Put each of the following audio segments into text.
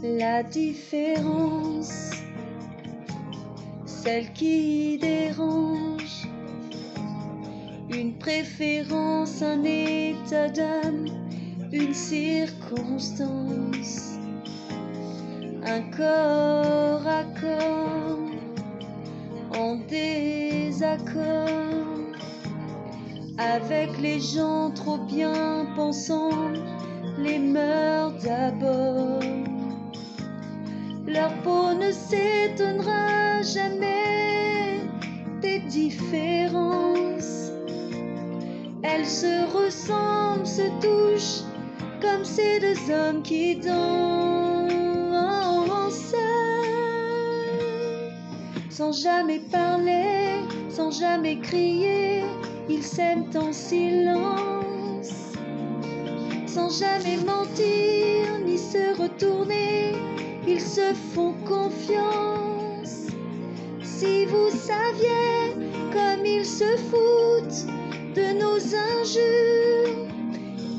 La différence, celle qui dérange, une préférence, un état d'âme, une circonstance, un corps à corps en désaccord avec les gens trop bien pensants, les mœurs d'abord. Leur peau ne s'étonnera jamais des différences. Elles se ressemblent, se touchent comme ces deux hommes qui dansent. Sans jamais parler, sans jamais crier, ils s'aiment en silence. Sans jamais mentir ni se retourner, ils se font confiance. Si vous saviez comme ils se foutent de nos injures,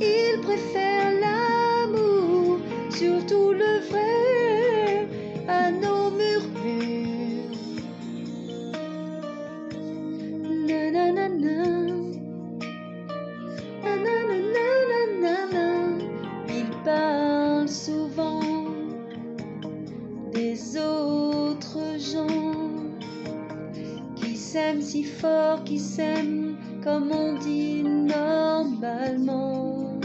ils préfèrent l'amour, surtout le vrai, à nos murmures. Nanana, nanana, ils parlent souvent des autres gens qui s'aiment si fort, qui s'aiment comme on dit normalement.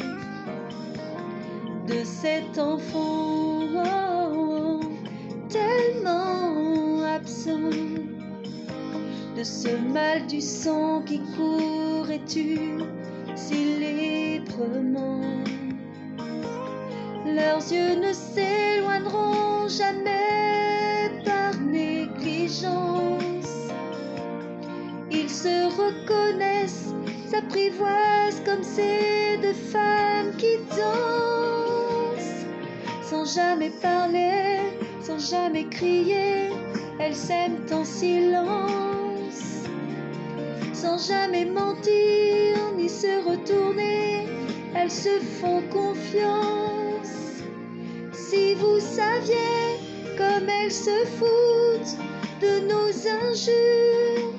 De cet enfant tellement absent, de ce mal du sang qui court et tue si librement. Leurs yeux ne s'éloigneront jamais par négligence. Ils se reconnaissent, s'apprivoisent comme ces deux femmes qui dansent. Sans jamais parler, sans jamais crier, elles s'aiment en silence. Sans jamais mentir ni se retourner, elles se font confiance. Si vous saviez comme elles se foutent de nos injures,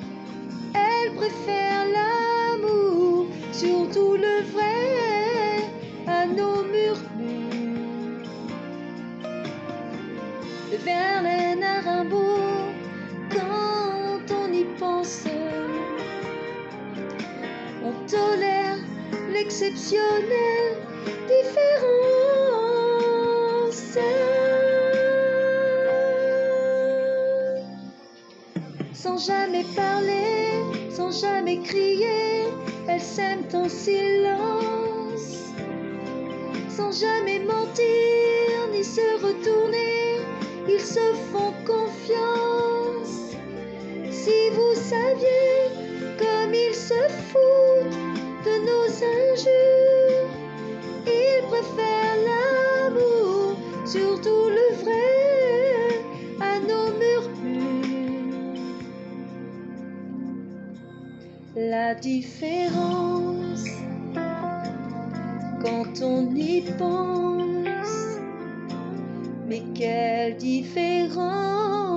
elles préfèrent l'amour, surtout le vrai, à nos murmures. De Verlaine à Rimbaud, quand on y pense, on tolère l'exceptionnelle différence. Sans jamais parler, sans jamais crier, elles s'aiment en silence. Sans jamais mentir ni se retourner, ils se font confiance. Si vous saviez comme ils se foutent de nos injures, ils préfèrent l'amour, surtout le vrai, à nos murmures. La différence, quand on y pense, mais quelle différence!